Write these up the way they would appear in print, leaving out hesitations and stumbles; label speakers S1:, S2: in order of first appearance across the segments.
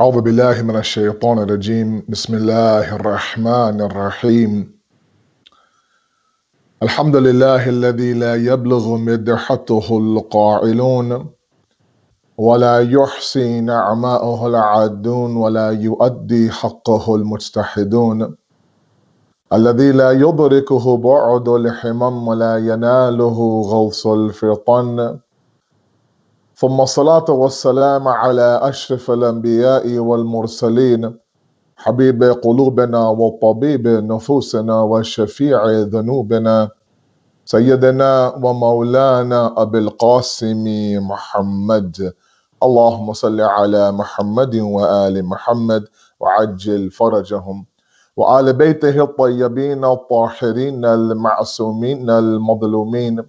S1: أعوذ بالله من الشيطان الرجيم بسم الله الرحمن الرحيم الحمد لله الذي لا يبلغ مدحته القائلون ولا يحصي نعماءه العادون ولا يؤدي حقه المجتحدون الذي لا يدركه بعد الحمم ولا يناله غوص الفطن ثم الصلاة والسلام على أشرف الأنبياء والمرسلين حبيب قلوبنا وطبيب نفوسنا وشفيع ذنوبنا سيدنا ومولانا أبي القاسم محمد اللهم صل على محمد وآل محمد وعجل فرجهم وآل بيته الطيبين الطاهرين المعصومين المظلومين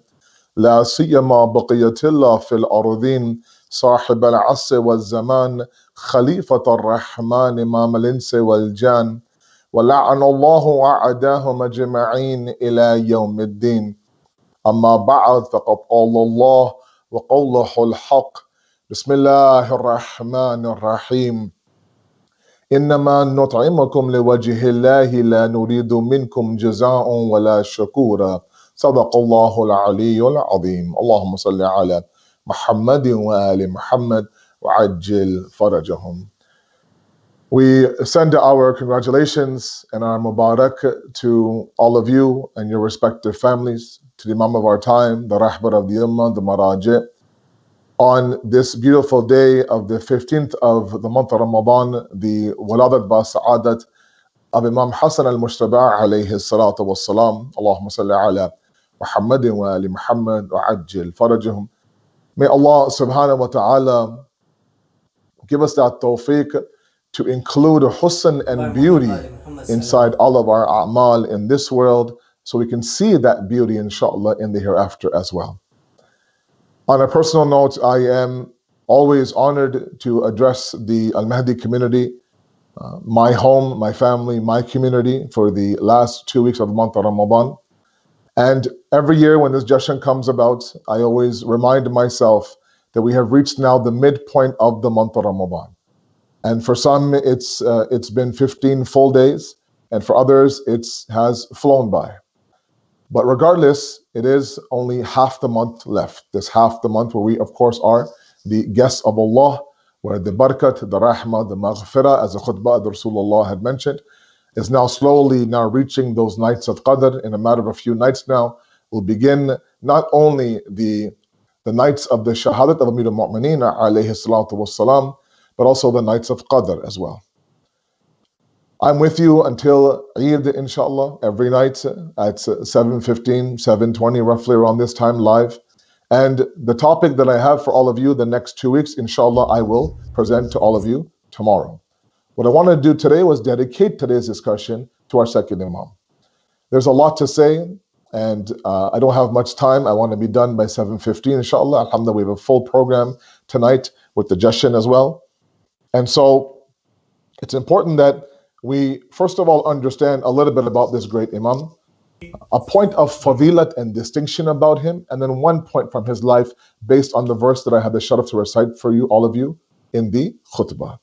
S1: لا سيما بقية الله في الأرضين صاحب العصر والزمان خليفة الرحمن إمام الإنس والجان ولعن الله أعداهم أجمعين إلى يوم الدين أما بعد فقد قال الله وقوله الحق بسم الله الرحمن الرحيم إنما نطعمكم لوجه الله لا نريد منكم جزاء ولا شكورا صدق الله العلي العظيم اللهم صل على محمد وآل محمد وعجل فرجهم. We send our congratulations and our Mubarak to all of you and your respective families, to the Imam of our time, the Rahbar of the Ummah, the Maraji, on this beautiful day of the 15th of the month of Ramadan, the Waladat ba Sa'adat of Imam Hassan al-Mushtaba alayhi salatu wassalam. Allahumma salli ala Muhammadin wa ali Muhammad wa ajil farajahum. May Allah subhanahu wa ta'ala give us that tawfiq to include husn and beauty inside all of our a'mal in this world so we can see that beauty inshallah in the hereafter as well. On a personal note, I am always honored to address the Al-Mahdi community, my home, my family, my community for the last 2 weeks of the month of Ramadan. And every year when this Jashan comes about, I always remind myself that we have reached now the midpoint of the month of Ramadan. And for some, it's been 15 full days, and for others, it has flown by. But regardless, it is only half the month left. This half the month where we, of course, are the guests of Allah, where the barakat, the rahmah, the maghfirah, as the khutbah that Rasulullah had mentioned, is now slowly now reaching those nights of Qadr. In a matter of a few nights now, will begin not only the nights of the Shahadat of Amir al-Mu'mineen alayhi salatu wassalam, but also the nights of Qadr as well. I'm with you until Eid, inshallah, every night at 7:15, 7:20, roughly around this time, live. And the topic that I have for all of you the next 2 weeks, inshallah, I will present to all of you tomorrow. What I want to do today was dedicate today's discussion to our second Imam. There's a lot to say, and I don't have much time. I want to be done by 7:15, inshallah. Alhamdulillah, we have a full program tonight with the Jashan as well. And so it's important that we, first of all, understand a little bit about this great Imam, a point of fadilat and distinction about him, and then one point from his life based on the verse that I had the sharaf to recite for you, all of you, in the khutbah.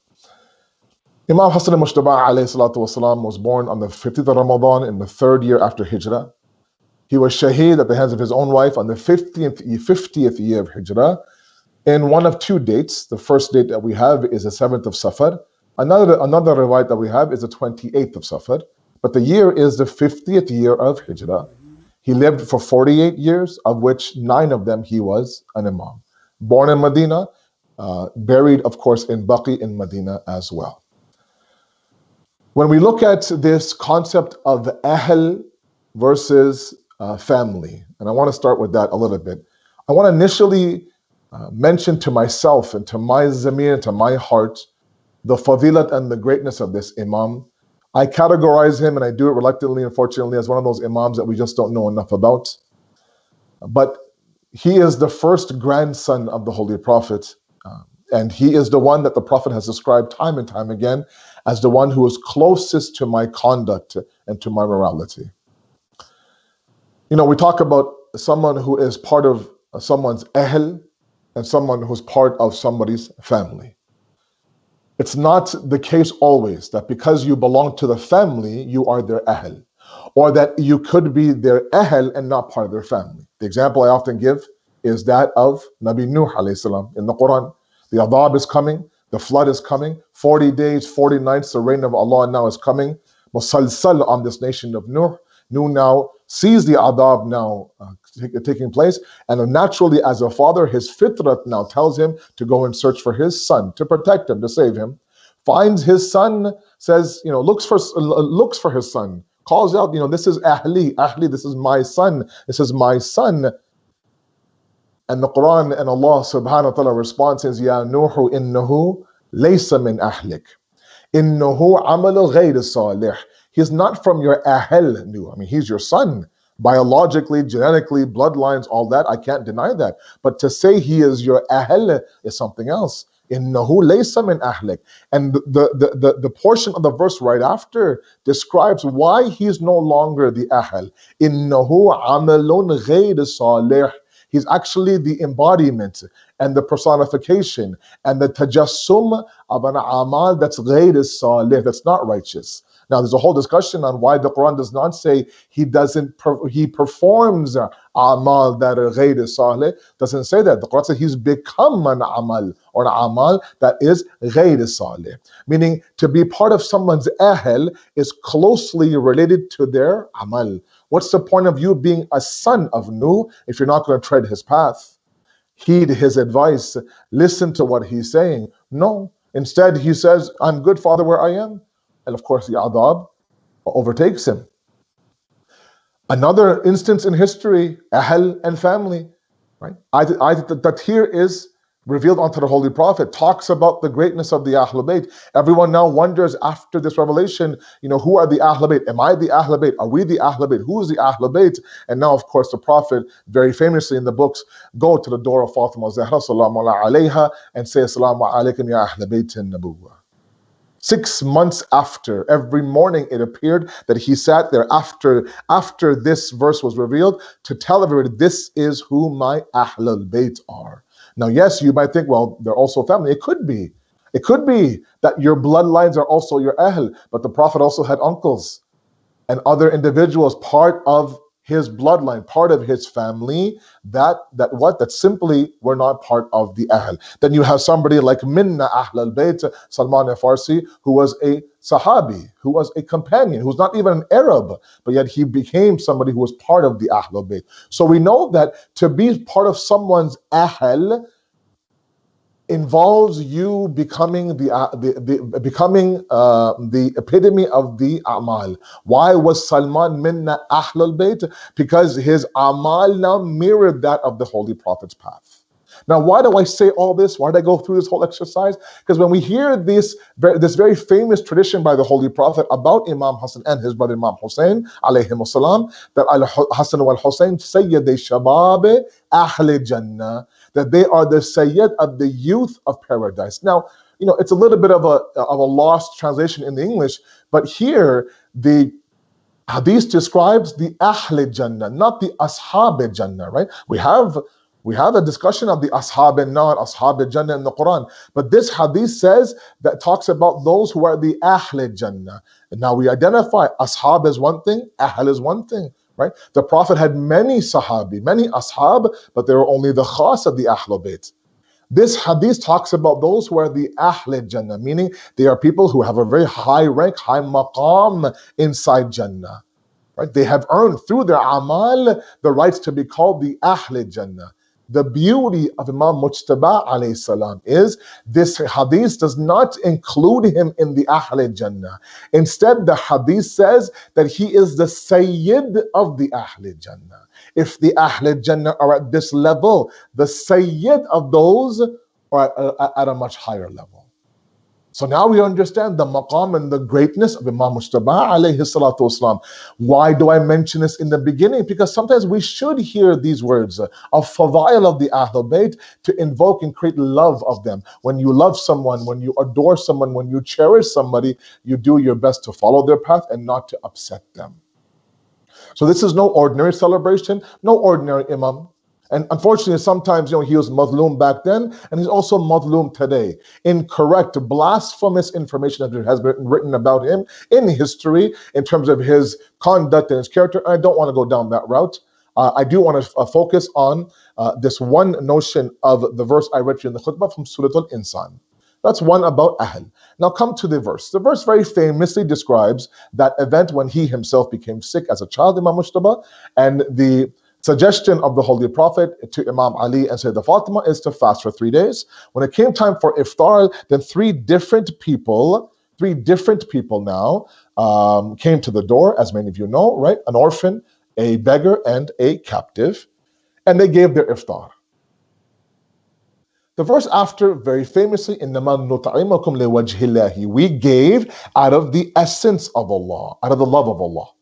S1: Imam Hassan al-Mushtaba alayhi salatu wasalam was born on the 15th of Ramadan in the 3rd year after Hijrah. He was shaheed at the hands of his own wife on the 50th year of Hijrah in one of two dates. The first date that we have is the 7th of Safar. Another riwayat that we have is the 28th of Safar. But the year is the 50th year of Hijrah. He lived for 48 years, of which 9 of them he was an Imam. Born in Medina, buried, of course, in Baqi in Medina as well. When we look at this concept of Ahl versus family, and I want to start with that a little bit. I want to initially mention to myself and to my zamir, to my heart, the fadilat and the greatness of this Imam. I categorize him, and I do it reluctantly, unfortunately, as one of those Imams that we just don't know enough about. But he is the first grandson of the Holy Prophet, and he is the one that the Prophet has described time and time again as the one who is closest to my conduct and to my morality. You know, we talk about someone who is part of someone's ahl and someone who's part of somebody's family. It's not the case always that because you belong to the family, you are their ahl, or that you could be their ahl and not part of their family. The example I often give is that of Nabi Nuh alayhi salam in the Quran. The adab is coming, the flood is coming, 40 days, 40 nights, the rain of Allah now is coming, musalsal on this nation of Nuh. Nuh now sees the adab now taking place, and naturally as a father, his fitrat now tells him to go and search for his son, to protect him, to save him. Finds his son, says, looks for his son, calls out, this is ahli, this is my son, this is my son. And the Quran and Allah subhanahu wa ta'ala responds says, Ya Nuhu innahu laysa min ahlik. Innahu amalu ghayr salih. He's not from your ahl, Nuh. I mean, he's your son. Biologically, genetically, bloodlines, all that, I can't deny that. But to say he is your ahl is something else. Innahu laysa min ahlik. And the portion of the verse right after describes why he's no longer the ahl. Innahu amalun ghayr salih. He's actually the embodiment and the personification and the tajassum of an amal that's ghayr salih, that's not righteous. Now, there's a whole discussion on why the Quran does not say he performs amal that are ghayr salih. Doesn't say that. The Quran says he's become an amal or an amal that is ghayr salih. Meaning to be part of someone's ahl is closely related to their amal. What's the point of you being a son of Nuh if you're not going to tread his path? Heed his advice, listen to what he's saying. No. Instead, he says, I'm good, Father, where I am. And of course, the adab overtakes him. Another instance in history, ahl and family, right? That here is revealed onto the Holy Prophet, talks about the greatness of the Ahlul Bayt. Everyone now wonders after this revelation, who are the Ahlul Bayt? Am I the Ahlul Bayt? Are we the Ahlul Bayt? Who is the Ahlul Bayt? And now, of course, the Prophet, very famously in the books, go to the door of Fatima Zahra, Salaam Alaikum, and say, Assalamu Alaikum ya Ahlul Bayt an-Nabuwwah. 6 months after, every morning it appeared that he sat there after this verse was revealed to tell everybody, this is who my Ahlul Bayt are. Now, yes, you might think, well, they're also family. It could be. It could be that your bloodlines are also your ahl, but the Prophet also had uncles and other individuals part of his bloodline, part of his family, that simply were not part of the ahl. Then you have somebody like Minna Ahl al-Bayt, Salman al-Farsi, who was a Sahabi, who was a companion, who's not even an Arab, but yet he became somebody who was part of the Ahl al-Bayt. So we know that to be part of someone's ahl involves you becoming the epitome of the amal. Why was Salman minna Ahlul Bayt? Because his amal now mirrored that of the Holy Prophet's path. Now, why do I say all this? Why did I go through this whole exercise? Because when we hear this very famous tradition by the Holy Prophet about Imam Hassan and his brother Imam Hussein, alayhim salam, that Al-Hassan wal-Hussein, Sayyid Shabab Ahl Jannah, that they are the Sayyid of the youth of paradise. Now, it's a little bit of a lost translation in the English, but here the Hadith describes the Ahl Jannah, not the Ashab Jannah, right? We have a discussion of the Ashab and non-Ashab Jannah in the Quran, but this Hadith says that talks about those who are the Ahl Jannah. And now we identify Ashab as one thing, Ahl is one thing. Right? The Prophet had many Sahabi, many Ashab, but they were only the khas of the Ahlul Bayt. This hadith talks about those who are the Ahl Jannah, meaning they are people who have a very high rank, high maqam inside Jannah. Right? They have earned through their amal the rights to be called the Ahl Jannah. The beauty of Imam Mujtaba alayhi salam is this hadith does not include him in the Ahl Jannah. Instead, the hadith says that he is the Sayyid of the Ahl Jannah. If the Ahl Jannah are at this level, the Sayyid of those are at a much higher level. So now we understand the maqam and the greatness of Imam Mujtaba alayhi salatu wasalam. Why do I mention this in the beginning? Because sometimes we should hear these words of fadail of the Ahlul Bayt to invoke and create love of them. When you love someone, when you adore someone, when you cherish somebody, you do your best to follow their path and not to upset them. So this is no ordinary celebration, no ordinary imam. And unfortunately, sometimes, he was Muslim back then, and he's also Muslim today. Incorrect, blasphemous information has been written about him in history in terms of his conduct and his character. I don't want to go down that route. I do want to focus on this one notion of the verse I read to you in the khutbah from Surah Al-Insan. That's one about Ahl. Now come to the verse. The verse very famously describes that event when he himself became sick as a child, Imam Mujtaba, and the suggestion of the Holy Prophet to Imam Ali and Sayyidah Fatima is to fast for 3 days. When it came time for iftar, then three different people now came to the door, as many of you know, right? An orphan, a beggar, and a captive, and they gave their iftar. The verse after, very famously, إِنَّمَا نُطْعِمَكُمْ لِوَجْهِ اللَّهِ, we gave out of the essence of Allah, out of the love of Allah.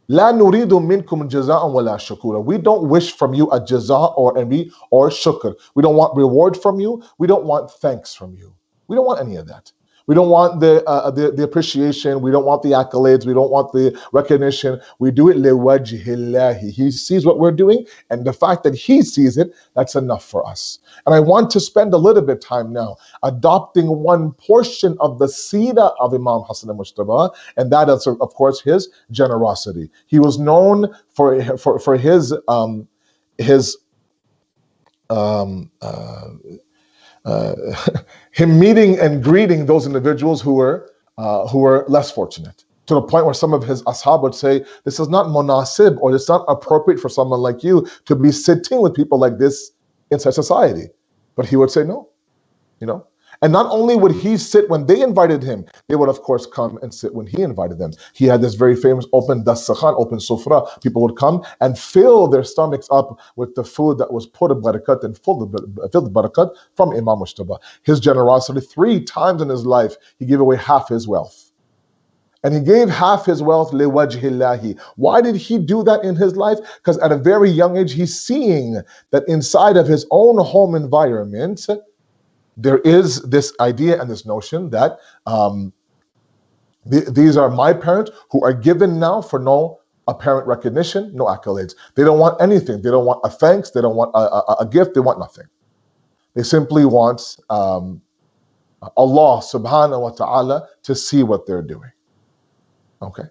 S1: لَا نُرِيدُ مِنْكُمْ جَزَاءً وَلَا شُكُورًا. We don't wish from you a jaza or shukr. We don't want reward from you. We don't want thanks from you. We don't want any of that. We don't want the appreciation. We don't want the accolades. We don't want the recognition. We do it liwajhillahi. He sees what we're doing, and the fact that he sees it, that's enough for us. And I want to spend a little bit of time now adopting one portion of the seerah of Imam Hassan al-Mujtaba, and that is, of course, his generosity. He was known for his him meeting and greeting those individuals who were less fortunate, to the point where some of his ashab would say, this is not munasib, or it's not appropriate for someone like you to be sitting with people like this inside society. But he would say no, And not only would he sit when they invited him, they would of course come and sit when he invited them. He had this very famous open dastakhan, open sufra. People would come and fill their stomachs up with the food that was put of barakat and filled with barakat from Imam Mujtaba. His generosity, 3 times in his life, he gave away half his wealth. And he gave half his wealth liwajhillahi. Why did he do that in his life? Because at a very young age, he's seeing that inside of his own home environment, there is this idea and this notion that these are my parents who are given now for no apparent recognition, no accolades. They don't want anything. They don't want a thanks. They don't want a gift. They want nothing. They simply want Allah subhanahu wa ta'ala to see what they're doing. Okay.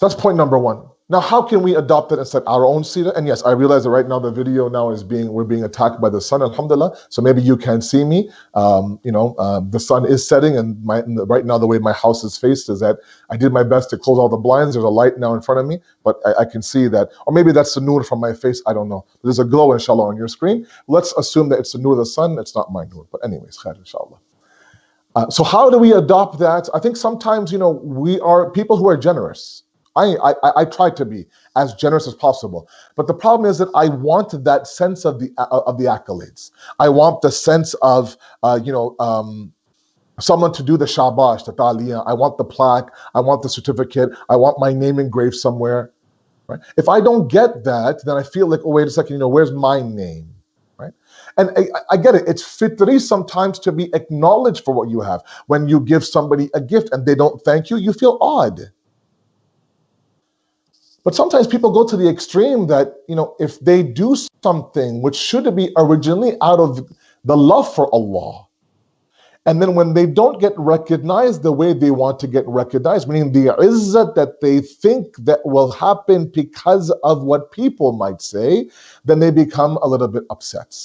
S1: That's point number 1. Now, how can we adopt it inside our own seerah? And yes, I realize that right now the video now we're being attacked by the sun, alhamdulillah. So maybe you can see me. The sun is setting, and right now the way my house is faced is that I did my best to close all the blinds. There's a light now in front of me, but I can see that, or maybe that's the nur from my face. I don't know. There's a glow, inshallah, on your screen. Let's assume that it's the nur of the sun. It's not my nur. But anyways, khair, inshallah. So how do we adopt that? I think sometimes, we are people who are generous. I try to be as generous as possible. But the problem is that I want that sense of the accolades. I want the sense of, someone to do the shabash, the taliyah. I want the plaque. I want the certificate. I want my name engraved somewhere. Right? If I don't get that, then I feel like, oh, wait a second, where's my name? Right? And I get it. It's fitri sometimes to be acknowledged for what you have. When you give somebody a gift and they don't thank you, you feel odd. But sometimes people go to the extreme that, if they do something which should be originally out of the love for Allah, and then when they don't get recognized the way they want to get recognized, meaning the izzat that they think that will happen because of what people might say, then they become a little bit upset.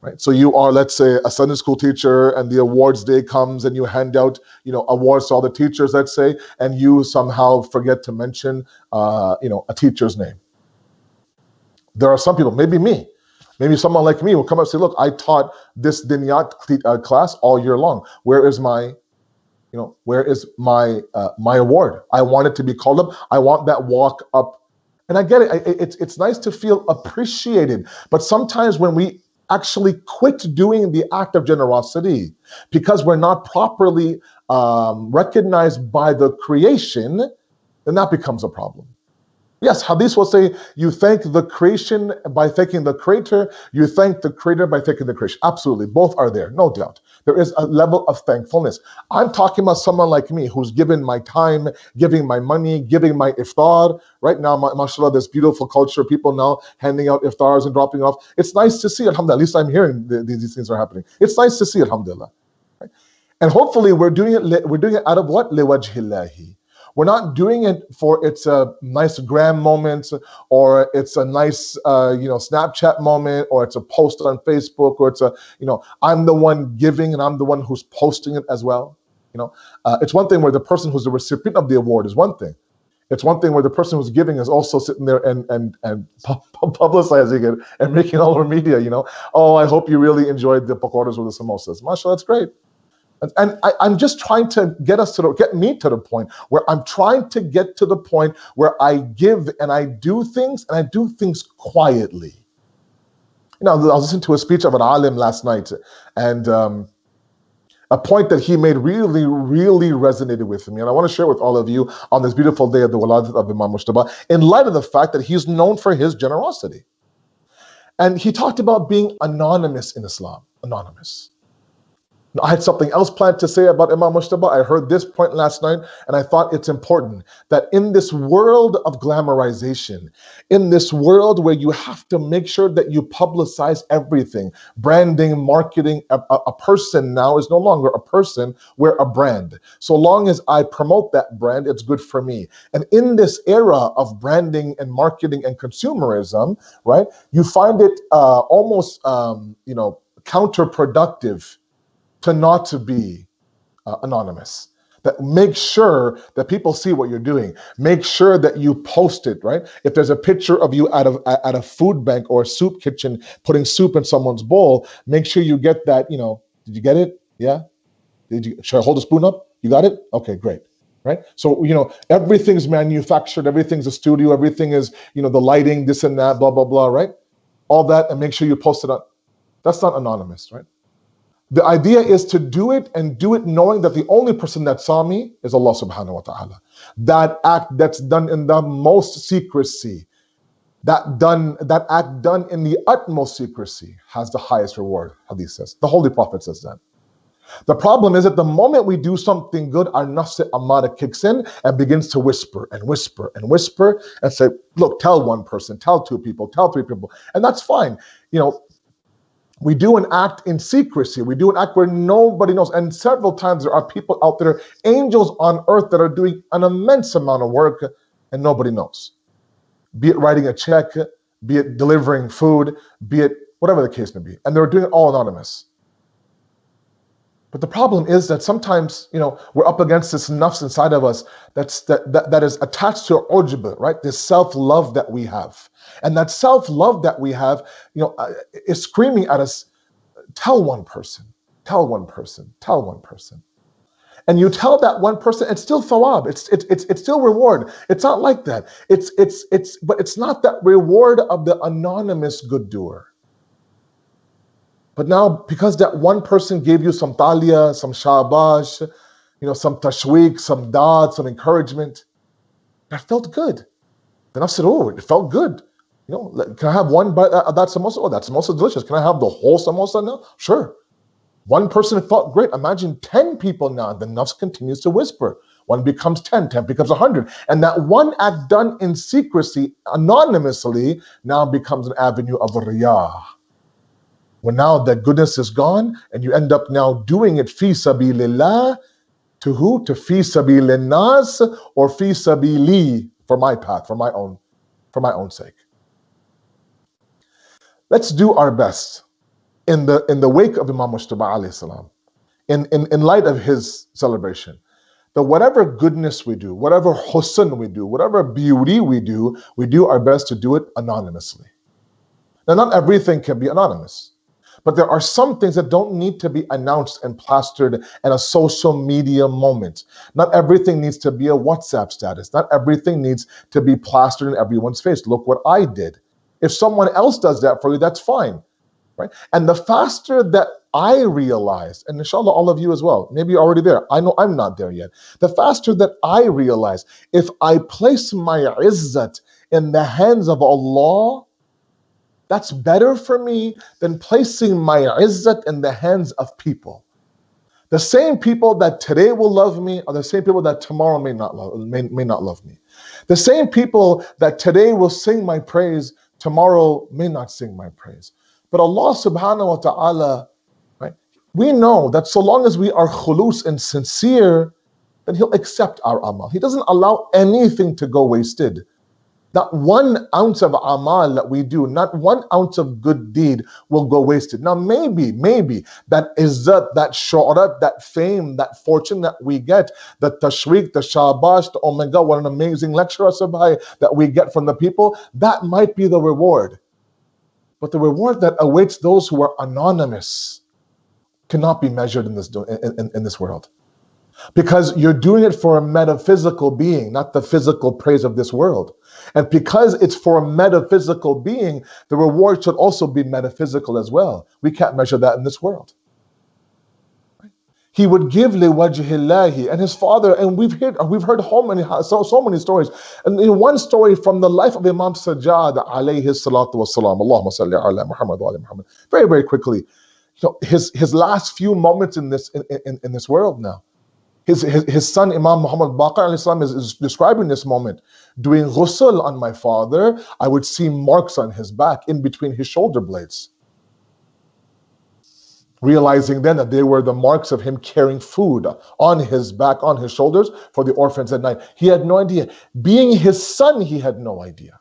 S1: Right? So you are, let's say, a Sunday school teacher, and the awards day comes and you hand out, awards to all the teachers, let's say, and you somehow forget to mention, a teacher's name. There are some people, maybe me, maybe someone like me will come up and say, look, I taught this dinyat class all year long. Where is my award? I want it to be called up. I want that walk up. And I get it. It's nice to feel appreciated. But sometimes when we actually quit doing the act of generosity because we're not properly recognized by the creation, then that becomes a problem. Yes, hadith will say you thank the creation by thanking the creator, you thank the creator by thanking the creation. Absolutely, both are there, no doubt. There is a level of thankfulness. I'm talking about someone like me who's given my time, giving my money, giving my iftar. Right now, mashallah, this beautiful culture, people now handing out iftars and dropping off. It's nice to see, alhamdulillah. At least I'm hearing these things are happening. It's nice to see, alhamdulillah. Right? And hopefully we're doing it out of what? Liwajhillahi. We're not doing it for it's a nice gram moment, or it's a nice Snapchat moment, or it's a post on Facebook, or it's a I'm the one giving and I'm the one who's posting it as well. It's one thing where the person who's the recipient of the award is one thing. It's one thing where the person who's giving is also sitting there and publicizing it and making all over media. Oh, I hope you really enjoyed the pakoras or the samosas. MashaAllah, that's great. And I'm just trying to get me to the point where I'm trying to get to the point where I give and I do things quietly. I was listening to a speech of an alim last night, and a point that he made really, really resonated with me. And I want to share with all of you on this beautiful day of the Waladat of Imam Mujtaba, in light of the fact that he's known for his generosity. And he talked about being anonymous in Islam, anonymous. I had something else planned to say about Imam Mujtaba. I heard this point last night, and I thought it's important that in this world of glamorization, in this world where you have to make sure that you publicize everything, branding, marketing, a person now is no longer a person, we're a brand. So long as I promote that brand, it's good for me. And in this era of branding and marketing and consumerism, right, you find it almost counterproductive to not to be anonymous. That make sure that people see what you're doing. Make sure that you post it, right? If there's a picture of you at a food bank or a soup kitchen putting soup in someone's bowl, make sure you get that, did you get it? Yeah? Should I hold a spoon up? You got it? Okay, great. Right? So, everything's manufactured, everything's a studio, everything is, the lighting, this and that, blah, blah, blah, right? All that, and make sure you post it up. That's not anonymous, right? The idea is to do it and do it knowing that the only person that saw me is Allah subhanahu wa ta'ala. That act that's done in the most secrecy, that act done in the utmost secrecy has the highest reward, hadith says. The Holy Prophet says that. The problem is that the moment we do something good, our nafs amara kicks in and begins to whisper and whisper and whisper and say, look, tell one person, tell two people, tell three people. And that's fine. We do an act in secrecy. We do an act where nobody knows. And several times there are people out there, angels on earth, that are doing an immense amount of work and nobody knows. Be it writing a check, be it delivering food, be it whatever the case may be. And they're doing it all anonymous. But the problem is that sometimes, we're up against this nafs inside of us that is attached to ujb, right? This self-love that we have. And that self-love that we have, is screaming at us, tell one person, tell one person, tell one person. And you tell that one person, it's still thawab, it's still reward. It's not like that. But it's not that reward of the anonymous good doer. But now, because that one person gave you some talia, some shabash, some tashweek, some dad, some encouragement, that felt good. Then I said, oh, it felt good. Can I have one bite of that samosa? Oh, that samosa is delicious. Can I have the whole samosa now? Sure. One person felt great. Imagine 10 people now. The nafs continues to whisper. One becomes 10, 10 becomes 100. And that one act done in secrecy, anonymously, now becomes an avenue of riyah. When now that goodness is gone, and you end up now doing it fi sabilillah, to who? To fi sabilinnas, or fi sabili, for my path, for my own sake. Let's do our best in the wake of Imam Mujtaba alayhi salam, in light of his celebration, that whatever goodness we do, whatever husn we do, whatever beauty we do our best to do it anonymously. Now, not everything can be anonymous. But there are some things that don't need to be announced and plastered in a social media moment. Not everything needs to be a WhatsApp status. Not everything needs to be plastered in everyone's face. Look what I did. If someone else does that for you, that's fine, right? And the faster that I realize, and inshallah all of you as well, maybe you're already there, I know I'm not there yet. The faster that I realize, if I place my izzat in the hands of Allah, that's better for me than placing my izzat in the hands of people. The same people that today will love me are the same people that tomorrow may not love me. The same people that today will sing my praise, tomorrow may not sing my praise. But Allah subhanahu wa ta'ala, right, we know that so long as we are khulus and sincere, then He'll accept our amal. He doesn't allow anything to go wasted. Not 1 ounce of amal that we do, not 1 ounce of good deed will go wasted. Now maybe that izzat, that shu'rat, that fame, that fortune that we get, the tashriq, the shabash, the oh my God, what an amazing lecture that we get from the people, that might be the reward. But the reward that awaits those who are anonymous cannot be measured in this world. Because you're doing it for a metaphysical being, not the physical praise of this world. And because it's for a metaphysical being, the reward should also be metaphysical as well. We can't measure that in this world. He would give liwajhillahi, and his father, and we've heard so many stories. And in one story from the life of Imam Sajjad alayhi salatu wassalam, Allahumma salli ala Muhammad wa ala Muhammad. Very, very quickly, his last few moments in this world now. His son Imam Muhammad Baqir is describing this moment. Doing ghusl on my father, I would see marks on his back in between his shoulder blades. Realizing then that they were the marks of him carrying food on his back, on his shoulders for the orphans at night. He had no idea. Being his son, he had no idea.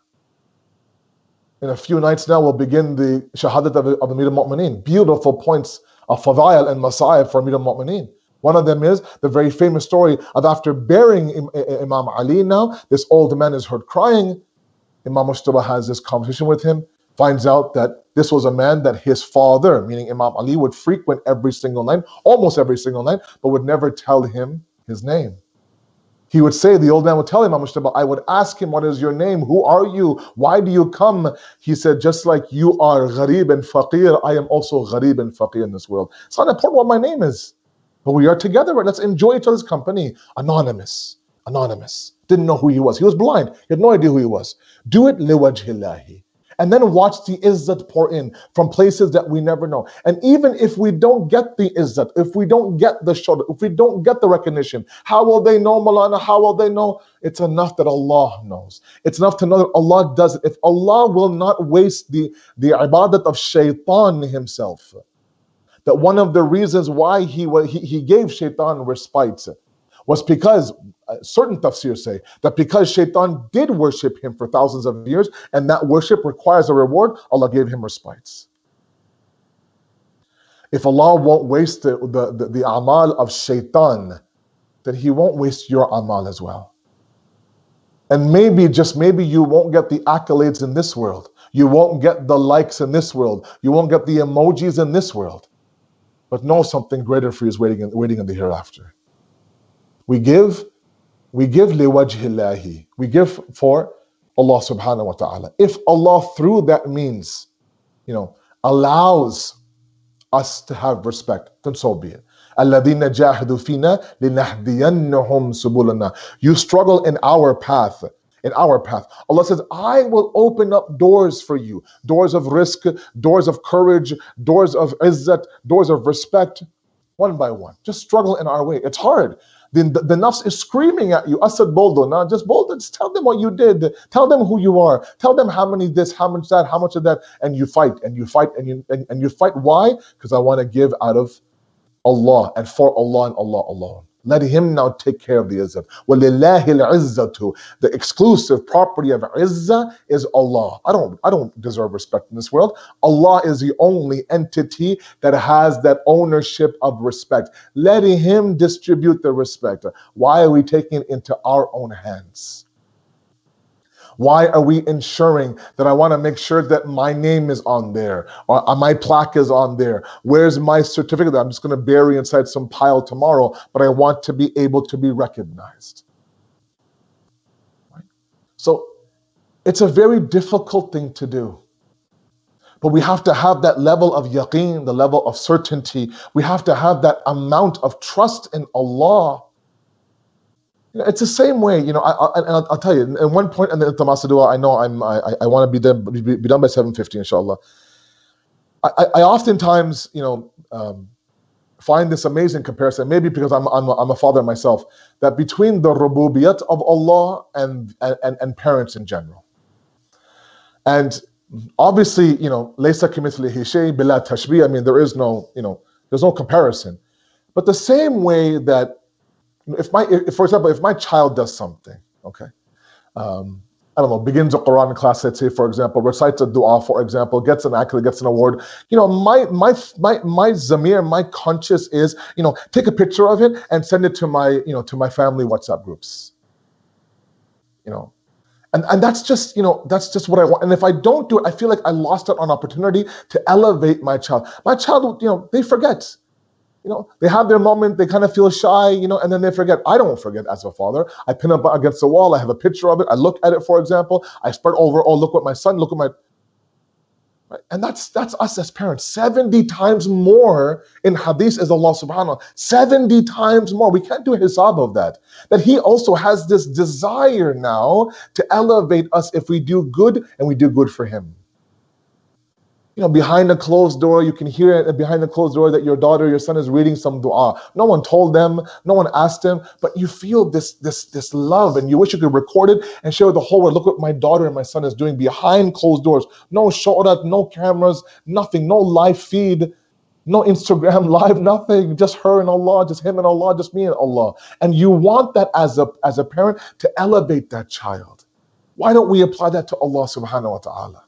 S1: In a few nights now, we'll begin the shahadat of Amir al-Mu'mineen. Beautiful points of fadail and masa'ib for Amir al-Mu'mineen. One of them is the very famous story of after burying Imam Ali now, this old man is heard crying. Imam Mujtaba has this conversation with him, finds out that this was a man that his father, meaning Imam Ali, would frequent every single night, almost every single night, but would never tell him his name. He would say, the old man would tell Imam Mujtaba, I would ask him, what is your name? Who are you? Why do you come? He said, just like you are gharib and faqir, I am also gharib and faqir in this world. It's not important what my name is. But we are together, let's enjoy each other's company. Anonymous. Didn't know who he was. He was blind. He had no idea who he was. Do it liwajhillahi. And then watch the izzat pour in from places that we never know. And even if we don't get the izzat, if we don't get the shoulder, if we don't get the recognition, how will they know, Malana? How will they know? It's enough that Allah knows. It's enough to know that Allah does it. If Allah will not waste the ibadat of shaitan himself, that one of the reasons why he gave shaitan respite was because, certain tafsirs say, that because shaitan did worship him for thousands of years, and that worship requires a reward, Allah gave him respites. If Allah won't waste the amal of shaitan, then He won't waste your amal as well. And maybe, just maybe, you won't get the accolades in this world. You won't get the likes in this world. You won't get the emojis in this world. But know something greater for you is waiting in the hereafter. We give liwajhillahi. We give for Allah subhanahu wa ta'ala. If Allah through that means, allows us to have respect, then so be it. الَّذِينَ جَاهَدُوا فِينَا لِنَهْدِيَنَّهُمْ سُبُلَنَا. You struggle in our path. Allah says, I will open up doors for you. Doors of risk, doors of courage, doors of izzat, doors of respect, one by one. Just struggle in our way. It's hard. The nafs is screaming at you. Asad boldo. Now just boldo. Just tell them what you did. Tell them who you are. Tell them how many this, how much that, how much of that. And you fight, and you fight, and you fight. Why? Because I want to give out of Allah and for Allah and Allah alone. Let Him now take care of the izzat. وَلِلَّهِ الْعِزَّةُ. The exclusive property of izzah is Allah. I don't deserve respect in this world. Allah is the only entity that has that ownership of respect. Let Him distribute the respect. Why are we taking it into our own hands? Why are we ensuring that I want to make sure that my name is on there, or my plaque is on there? Where's my certificate that I'm just going to bury inside some pile tomorrow, but I want to be able to be recognized? Right? So it's a very difficult thing to do. But we have to have that level of yaqeen, the level of certainty. We have to have that amount of trust in Allah. It's the same way, I'll tell you, at one point in the Tamasa Dua, I know I want to be there, be done by 7:50, inshallah. I oftentimes, find this amazing comparison, maybe because I'm a father myself, that between the rububiyat of Allah and parents in general. And obviously, laysa kamithlihi shay bila tashbih. I mean, there is no, there's no comparison. But the same way that for example, if my child does something, okay, I don't know, begins a Quran class, let's say, for example, recites a dua, for example, gets an accolade, gets an award, my zamir, my conscience is, take a picture of it and send it to my family WhatsApp groups, And that's just what I want. And if I don't do it, I feel like I lost out on opportunity to elevate my child. My child, they forget. They have their moment, they kind of feel shy, and then they forget. I don't forget as a father. I pin up against the wall, I have a picture of it, I look at it, for example, I spread over, look what my son, look at my, right? And that's us as parents. 70 times more in hadith is Allah subhanahu wa ta'ala. 70 times more. We can't do a hisab of that. That He also has this desire now to elevate us if we do good and we do good for Him. Behind a closed door, you can hear it behind the closed door that your daughter, your son is reading some dua. No one told them, no one asked them, but you feel this love, and you wish you could record it and share with the whole world. Look what my daughter and my son is doing behind closed doors. No shorat, no cameras, nothing, no live feed, no Instagram live, nothing. Just her and Allah, just him and Allah, just me and Allah. And you want that as a parent to elevate that child. Why don't we apply that to Allah subhanahu wa ta'ala?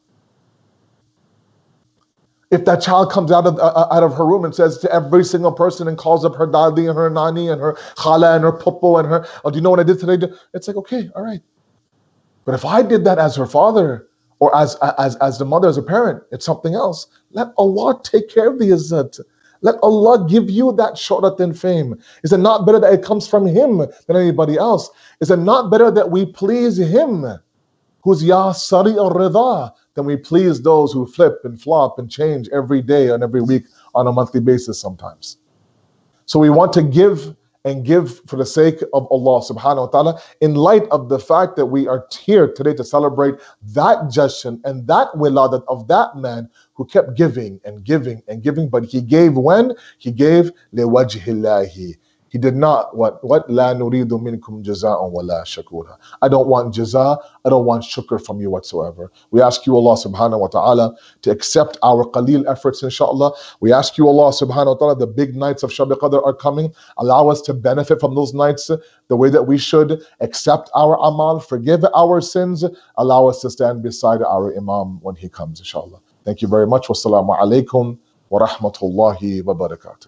S1: If that child comes out of her room and says to every single person and calls up her dadi and her nani and her khala and her puppo and her, do you know what I did today? It's like, okay, all right. But if I did that as her father or as the mother, as a parent, it's something else. Let Allah take care of the izzat. Let Allah give you that shuhrat and fame. Is it not better that it comes from Him than anybody else? Is it not better that we please Him, who's Ya Sari al-Rida, then we please those who flip and flop and change every day and every week on a monthly basis sometimes. So we want to give and give for the sake of Allah subhanahu wa ta'ala, in light of the fact that we are here today to celebrate that jashan and that wiladat of that man who kept giving and giving and giving, but he gave when? He gave liwajhillahi. He did not what la nuridu minkum jaza'an wa la shakura. I don't want jaza, I don't want shukr from you whatsoever. We ask you, Allah subhanahu wa ta'ala, to accept our qaleel efforts, inshallah. We ask you, Allah subhanahu wa ta'ala, the big nights of Shab Qadr are coming. Allow us to benefit from those nights the way that we should. Accept our amal, forgive our sins. Allow us to stand beside our Imam when he comes, inshallah. Thank you very much. Wassalamu alaikum wa rahmatullahi wa barakatuh.